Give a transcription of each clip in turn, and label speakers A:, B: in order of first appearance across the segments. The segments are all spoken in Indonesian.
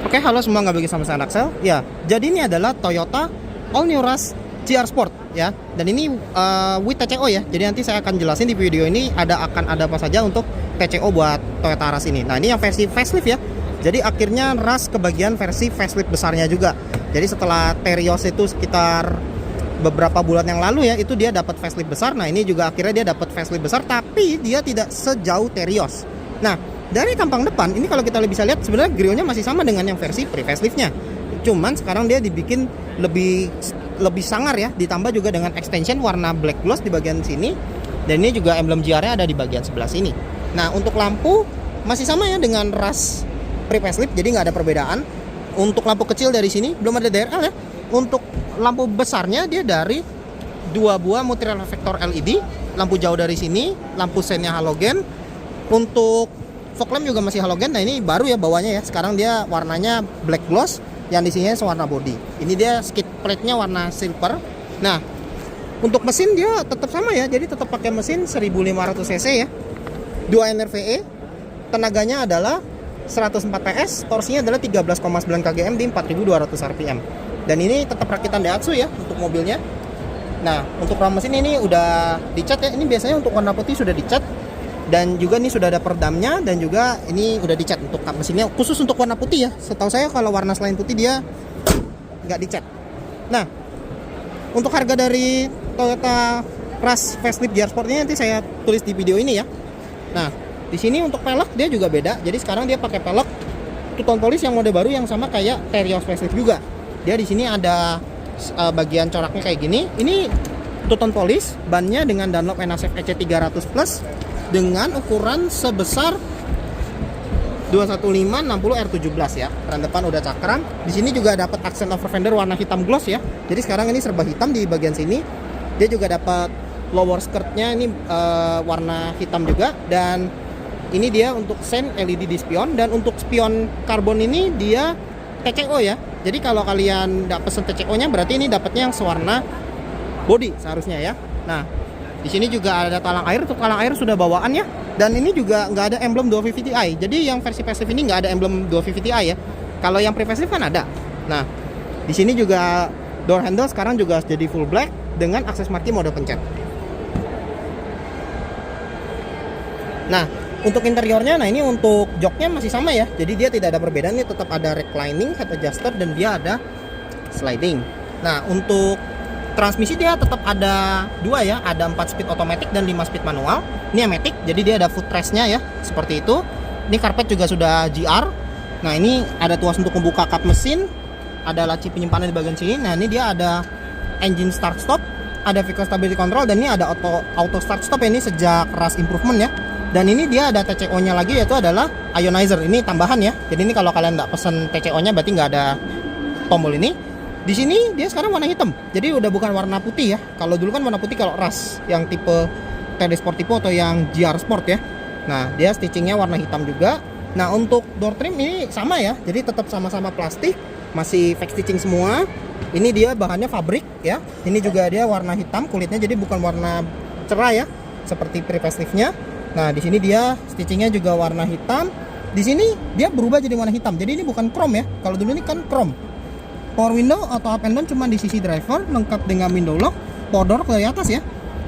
A: Oke, halo semua, nggak bagi sama saya Axel. Ya, jadi ini adalah Toyota All New Rush GR Sport ya. Dan ini with TCO ya. Jadi nanti saya akan jelasin di video ini akan ada apa saja untuk TCO buat Toyota Rush ini. Nah, ini yang versi facelift ya. Jadi akhirnya Rush kebagian versi facelift besarnya juga. Jadi setelah Terios itu sekitar beberapa bulan yang lalu ya, itu dia dapat facelift besar. Nah, ini juga akhirnya dia dapat facelift besar, tapi dia tidak sejauh Terios. Nah, dari tampang depan ini kalau kita bisa lihat sebenarnya grillnya masih sama dengan yang versi pre-faceliftnya. Cuman sekarang dia dibikin lebih sangar ya, ditambah juga dengan extension warna black gloss di bagian sini. Dan ini juga emblem GR-nya ada di bagian sebelah sini. Nah, untuk lampu masih sama ya dengan Rush pre-facelift, jadi nggak ada perbedaan. Untuk lampu kecil dari sini belum ada DRL ya. Untuk lampu besarnya dia dari 2 buah multi reflektor LED, lampu jauh dari sini, lampu sennya halogen. Untuk fog lamp juga masih halogen. Nah, ini baru ya bawahnya ya. Sekarang dia warnanya black gloss, yang di sini warna body. Ini dia skid plate-nya warna silver. Nah, untuk mesin dia tetap sama ya. Jadi tetap pakai mesin 1500 cc ya. 2 NRVE. Tenaganya adalah 104 PS, torsinya adalah 13,9 kgm di 4200 rpm. Dan ini tetap rakitan Daihatsu ya untuk mobilnya. Nah, untuk ram mesin ini udah dicat ya. Ini biasanya untuk warna putih sudah dicat. Dan juga ini sudah ada peredamnya, dan juga ini udah dicat untuk kap mesinnya khusus untuk warna putih ya. Setahu saya kalau warna selain putih dia nggak dicat. Nah, untuk harga dari Toyota Rush facelift GR Sport ini nanti saya tulis di video ini ya. Nah, di sini untuk pelek dia juga beda. Jadi sekarang dia pakai pelek two-tone polish yang mode baru yang sama kayak Terios facelift juga. Dia di sini ada bagian coraknya kayak gini. Ini two-tone polish, bannya dengan Dunlop NSF EC300 Plus dengan ukuran sebesar 215/60 R17 ya. Rem depan udah cakram. Di sini juga dapat aksen over fender warna hitam gloss ya. Jadi sekarang ini serba hitam di bagian sini. Dia juga dapat lower skirtnya ini warna hitam juga, dan ini dia untuk sen LED di spion. Dan untuk spion karbon ini dia TCO ya. Jadi kalau kalian nggak pesen TCO-nya berarti ini dapatnya yang sewarna body seharusnya ya. Nah, di sini juga ada talang air. Untuk talang air sudah bawaan ya. Dan ini juga nggak ada emblem 250 Ti. Jadi yang versi facelift ini nggak ada emblem 250 Ti ya. Kalau yang pre-facelift kan ada. Nah, di sini juga door handle sekarang juga jadi full black dengan akses marquee mode pencet. Nah, untuk interiornya, nah ini untuk joknya masih sama ya. Jadi dia tidak ada perbedaan, ini tetap ada reclining, head adjuster, dan dia ada sliding. Nah, untuk transmisi dia tetap ada 2 ya, ada 4 speed otomatis dan 5 speed manual. Ini yang matic, jadi dia ada footrest-nya ya, seperti itu. Ini karpet juga sudah GR. Nah, ini ada tuas untuk membuka kap mesin, ada laci penyimpanan di bagian sini. Nah, ini dia ada engine start stop, ada vehicle stability control, dan ini ada auto start stop ya, ini sejak Rush improvement ya. Dan ini dia ada TCO-nya lagi, yaitu adalah ionizer. Ini tambahan ya. Jadi ini kalau kalian nggak pesen TCO-nya berarti nggak ada tombol ini. Di sini dia sekarang warna hitam. Jadi udah bukan warna putih ya. Kalau dulu kan warna putih kalau Rush yang tipe TD Sportivo atau yang GR Sport ya. Nah, dia stitchingnya warna hitam juga. Nah, untuk door trim ini sama ya. Jadi tetap sama-sama plastik, masih fake stitching semua. Ini dia bahannya fabrik ya. Ini juga dia warna hitam kulitnya, jadi bukan warna cerah ya seperti pre-faceliftnya. Nah, di sini dia stitchingnya juga warna hitam. Di sini dia berubah jadi warna hitam. Jadi ini bukan chrome ya. Kalau dulu ini kan chrome. Power window atau up and down cuma di sisi driver, lengkap dengan window lock. Power door ke atas ya.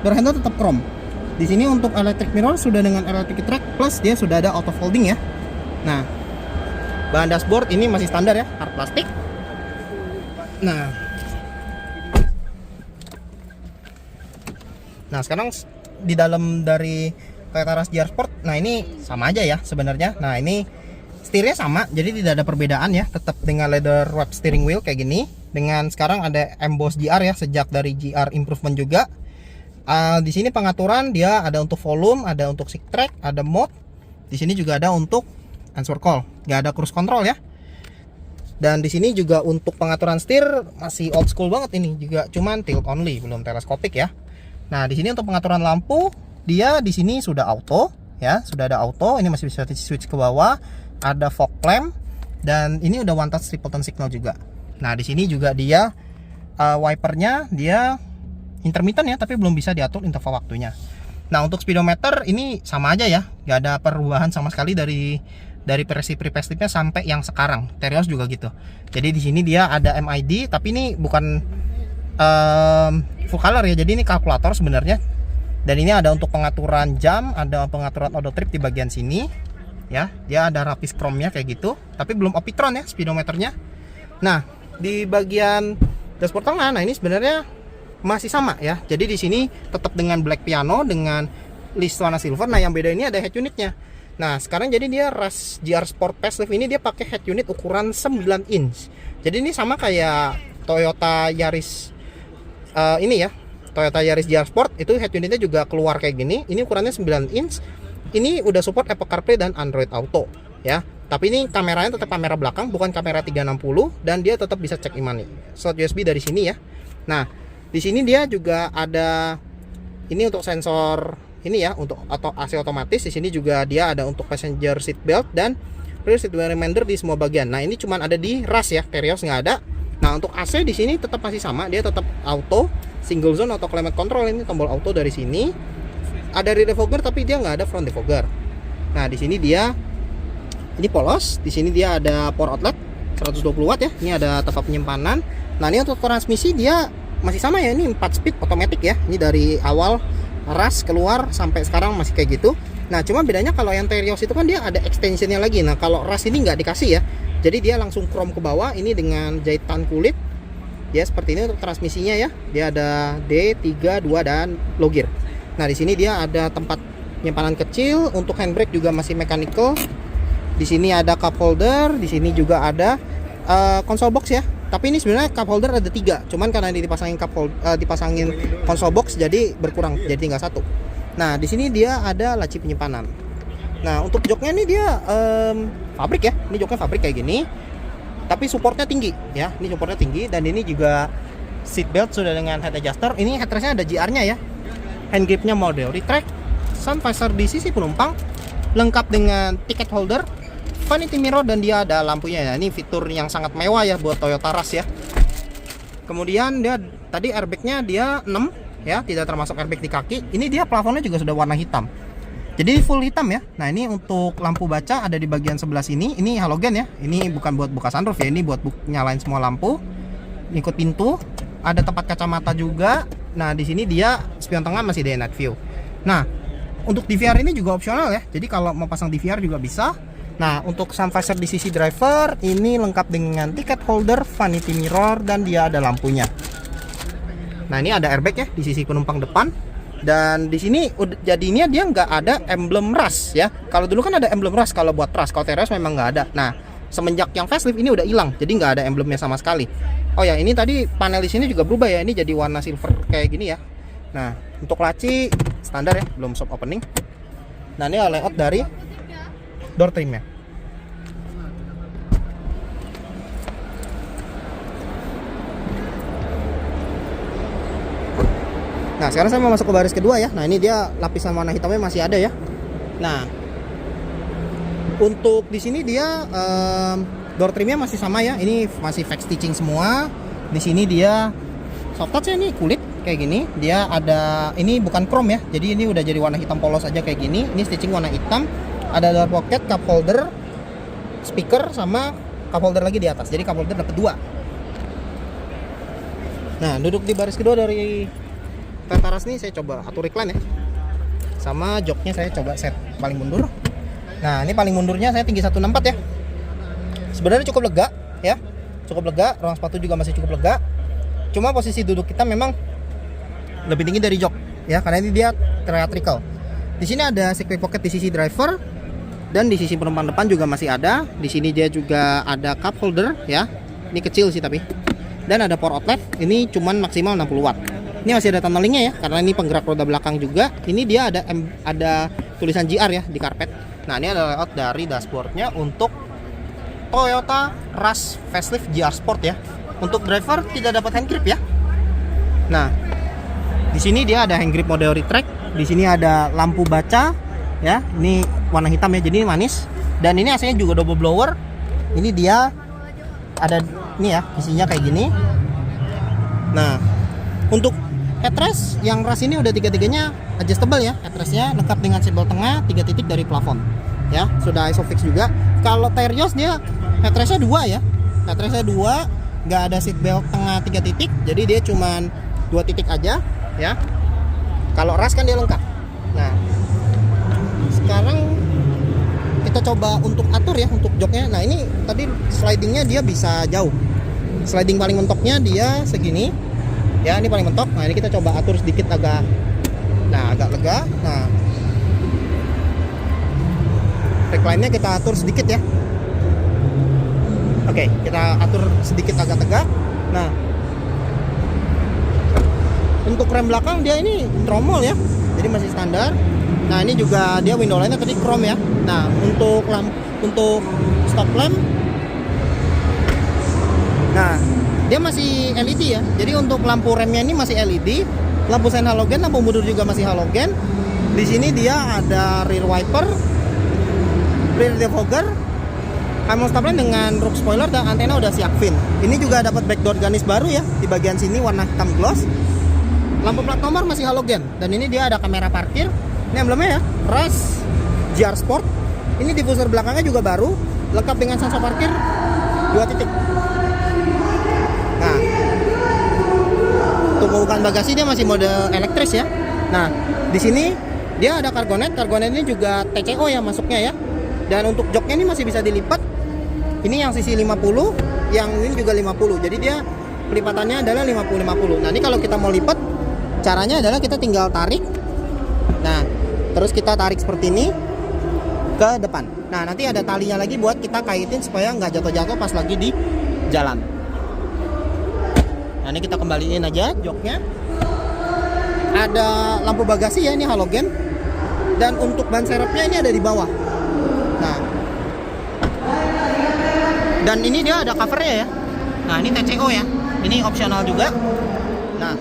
A: Door handle tetap chrome. Di sini untuk electric mirror sudah dengan electric track plus dia sudah ada auto folding ya. Nah, bahan dashboard ini masih standar ya, hard plastik. Nah, sekarang di dalam dari Toyota Rush GR Sport, nah ini sama aja ya sebenarnya. Nah, ini setirnya sama, jadi tidak ada perbedaan ya, tetap dengan leather wrap steering wheel kayak gini. Dengan sekarang ada emboss GR ya, sejak dari GR improvement juga. Di sini pengaturan dia ada untuk volume, ada untuk sick track, ada mode. Di sini juga ada untuk answer call, nggak ada cruise control ya. Dan di sini juga untuk pengaturan setir masih old school banget ini, juga cuman tilt only, belum teleskopik ya. Nah, di sini untuk pengaturan lampu dia di sini sudah auto ya, sudah ada auto. Ini masih bisa switch ke bawah, ada fog lamp, dan ini udah one touch triple tone signal juga. Nah, di sini juga dia wipernya dia intermittent ya, tapi belum bisa diatur interval waktunya. Nah, untuk speedometer ini sama aja ya, nggak ada perubahan sama sekali dari dari versi pre-faceliftnya sampai yang sekarang. Terios juga gitu. Jadi di sini dia ada MID, tapi ini bukan full color ya. Jadi ini kalkulator sebenarnya. Dan ini ada untuk pengaturan jam, ada pengaturan auto trip di bagian sini. Ya, dia ada rapis chrome-nya kayak gitu, tapi belum opitron ya speedometernya. Nah, di bagian dashboard tengah, nah ini sebenarnya masih sama ya. Jadi di sini tetap dengan black piano dengan list warna silver. Nah, yang beda ini ada head unitnya. Nah, sekarang jadi dia Rush GR Sport Facelift ini dia pakai head unit ukuran 9 inch. Jadi ini sama kayak Toyota Yaris ini ya. Toyota Yaris GR Sport itu head unitnya juga keluar kayak gini. Ini ukurannya 9 inch. Ini udah support Apple CarPlay dan Android Auto ya. Tapi ini kameranya tetap kamera belakang, bukan kamera 360, dan dia tetap bisa cek e-money. Slot USB dari sini ya. Nah, di sini dia juga ada ini untuk sensor ini ya, untuk AC otomatis. Di sini juga dia ada untuk passenger seat belt dan rear seat reminder di semua bagian. Nah, ini cuma ada di Rush ya, Terios nggak ada. Nah, untuk AC di sini tetap masih sama, dia tetap auto, single zone atau climate control. Ini tombol auto dari sini. Ada rear defogger tapi dia nggak ada front defogger. Nah, di sini dia ini polos. Di sini dia ada power outlet 120 watt ya. Ini ada tempat penyimpanan. Nah, ini untuk transmisi dia masih sama ya. Ini 4 speed otomatis ya. Ini dari awal Rush keluar sampai sekarang masih kayak gitu. Nah, cuma bedanya kalau yang Terios itu kan dia ada extensionnya lagi. Nah, kalau Rush ini nggak dikasih ya. Jadi dia langsung chrome ke bawah. Ini dengan jahitan kulit. Ya, seperti ini untuk transmisinya ya. Dia ada D, 3, 2 dan low gear. Nah, di sini dia ada tempat penyimpanan kecil. Untuk handbrake juga masih mechanical. Di sini ada cup holder. Di sini juga ada console box ya. Tapi ini sebenarnya cup holder ada 3. Cuman karena ini dipasangin dipasangin console box jadi berkurang. Jadi tinggal 1. Nah, di sini dia ada laci penyimpanan. Nah, untuk joknya ini dia fabrik ya. Ini joknya fabrik kayak gini. Tapi supportnya tinggi ya. Ini supportnya tinggi dan ini juga seat belt sudah dengan head adjuster. Ini headrestnya ada JR-nya ya. Hand gripnya model retract, sun visor di sisi penumpang, lengkap dengan ticket holder, vanity mirror dan dia ada lampunya ya. Ini fitur yang sangat mewah ya buat Toyota Rush ya. Kemudian dia tadi airbagnya dia 6 ya, tidak termasuk airbag di kaki. Ini dia plafonnya juga sudah warna hitam. Jadi full hitam ya. Nah, ini untuk lampu baca ada di bagian sebelah sini. Ini halogen ya. Ini bukan buat buka sunroof ya. Ini buat nyalain semua lampu. Ikut pintu. Ada tempat kacamata juga. Nah, di sini dia spion tengah masih day night view. Nah, untuk DVR ini juga opsional ya. Jadi kalau mau pasang DVR juga bisa. Nah, untuk sun visor di sisi driver ini lengkap dengan ticket holder, vanity mirror dan dia ada lampunya. Nah, ini ada airbag ya di sisi penumpang depan. Dan di sini jadinya dia nggak ada emblem Rush ya. Kalau dulu kan ada emblem Rush kalau buat Rush, kalau Terios memang nggak ada. Nah, semenjak yang facelift ini udah hilang, jadi nggak ada emblemnya sama sekali. Oh ya, ini tadi panel di sini juga berubah ya. Ini jadi warna silver kayak gini ya. Nah, untuk laci standar ya, belum soft opening. Nah, ini layout dari door trimnya. Nah, sekarang saya mau masuk ke baris kedua ya. Nah, ini dia lapisan warna hitamnya masih ada ya. Nah, untuk di sini dia door trimnya masih sama ya. Ini masih fake stitching semua. Di sini dia soft touch ya, ini kulit kayak gini. Dia ada ini bukan chrome ya. Jadi ini udah jadi warna hitam polos aja kayak gini. Ini stitching warna hitam. Ada door pocket, cup holder, speaker sama cup holder lagi di atas. Jadi cup holder dapat 2. Nah, duduk di baris kedua dari Toyota Rush nih saya coba atur recline ya. Sama joknya saya coba set paling mundur. Nah, ini paling mundurnya saya tinggi 164 ya. Sebenarnya cukup lega ya. Cukup lega, ruang sepatu juga masih cukup lega. Cuma posisi duduk kita memang lebih tinggi dari jok ya, karena ini dia theatrical. Di sini ada secret pocket di sisi driver dan di sisi penumpang depan juga masih ada. Di sini dia juga ada cup holder ya. Ini kecil sih tapi. Dan ada power outlet. Ini cuman maksimal 60 watt. Ini masih ada tunneling-nya ya, karena ini penggerak roda belakang juga. Ini dia ada tulisan GR ya di karpet. Nah, ini ada layout dari dashboardnya untuk Toyota Rush Facelift GR Sport ya. Untuk driver tidak dapat hand grip ya. Nah, di sini dia ada hand grip model retract. Di sini ada lampu baca ya. Ini warna hitam ya, jadi ini manis. Dan ini AC-nya juga double blower. Ini dia ada ini ya, isinya kayak gini. Nah, untuk headrest yang Rush ini udah tiga-tiganya adjustable ya. Headrestnya lengkap dengan seatbelt tengah 3 titik dari plafon ya, sudah isofix juga. Kalau Terios dia headrestnya 2 ya, headrestnya 2, nggak ada seat belt tengah 3 titik, jadi dia cuman 2 titik aja ya. Kalau Rush kan dia lengkap. Nah, sekarang kita coba untuk atur ya untuk joknya. Nah, ini tadi slidingnya dia bisa jauh. Sliding paling mentoknya dia segini. Ya, ini paling mentok. Nah, ini kita coba atur sedikit agak lega. Nah, recline-nya kita atur sedikit ya. Oke, kita atur sedikit agak tegak. Nah, untuk rem belakang dia ini tromol ya, jadi masih standar. Nah, ini juga dia window line-nya tadi chrome ya. Nah, untuk stop lamp, nah dia masih LED ya. Jadi untuk lampu remnya ini masih LED, lampu sen halogen, lampu mundur juga masih halogen. Di sini dia ada rear wiper, rear defogger, Hamilton stop lamp dengan roof spoiler, dan antena udah siap fin. Ini juga dapat backdoor ganis baru ya, di bagian sini warna hitam gloss. Lampu plat nomor masih halogen, dan ini dia ada kamera parkir. Ini emblemnya ya, Rush GR Sport. Ini diffuser belakangnya juga baru, lengkap dengan sensor parkir 2 titik. Nah, untuk membuka bagasi dia masih mode elektris ya. Nah, di sini dia ada cargonet. Cargonet ini juga TCO ya masuknya ya. Dan untuk joknya ini masih bisa dilipat. Ini yang sisi 50, yang ini juga 50. Jadi dia pelipatannya adalah 50-50. Nah, ini kalau kita mau lipat, caranya adalah kita tinggal tarik. Nah, terus kita tarik seperti ini ke depan. Nah, nanti ada talinya lagi buat kita kaitin supaya nggak jatuh-jatuh pas lagi di jalan. Nah, ini kita kembaliin aja joknya. Ada lampu bagasi ya, ini halogen. Dan untuk ban serepnya ini ada di bawah. Nah, dan ini dia ada covernya ya. Nah, ini TCO ya. Ini opsional juga. Nah,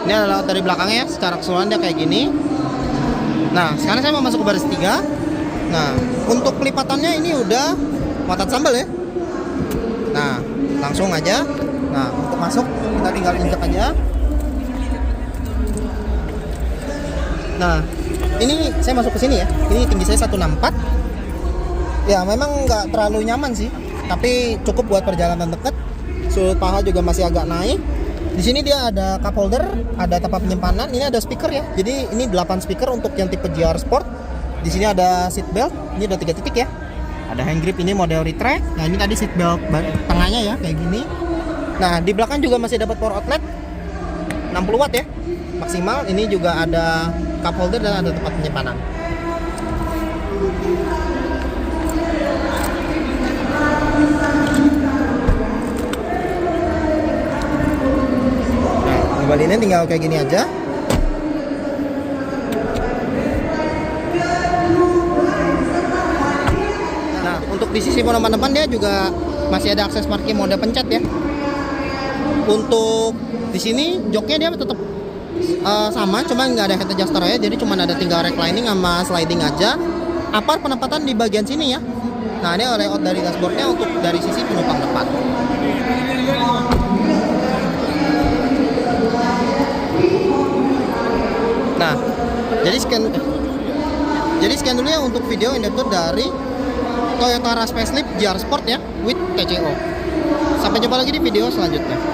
A: ini adalah dari belakangnya ya. Secara keseluruhan dia kayak gini. Nah, sekarang saya mau masuk ke baris 3. Nah, untuk pelipatannya ini udah muatan sambal ya. Nah, langsung aja. Nah, untuk masuk kita tinggal injek aja. Nah, ini saya masuk ke sini ya. Ini tinggi saya 164. Ya, memang nggak terlalu nyaman sih, tapi cukup buat perjalanan dekat. Sudut paha juga masih agak naik. Di sini dia ada cup holder, ada tempat penyimpanan. Ini ada speaker ya. Jadi ini 8 speaker untuk yang tipe GR Sport. Di sini ada seat belt. Ini ada 3 titik ya. Ada hand grip, ini model retract. Nah, ini tadi seat belt tengahnya ya kayak gini. Nah, di belakang juga masih dapat power outlet 60 watt ya maksimal. Ini juga ada cup holder dan ada tempat penyimpanan. Nah, kembalinya tinggal kayak gini aja. Nah, untuk di sisi penumpang depan dia juga masih ada akses parkir mode pencet ya. Untuk di sini joknya dia tetap sama, cuma nggak ada head adjuster ya, jadi cuma ada tinggal reclining sama sliding aja. Apart penempatan di bagian sini ya. Nah, ini layout dari dashboardnya untuk dari sisi penumpang depan. Nah, jadi scan dulu ya untuk video in depth dari Toyota Rush Facelift GR Sport ya with TCO. Sampai jumpa lagi di video selanjutnya.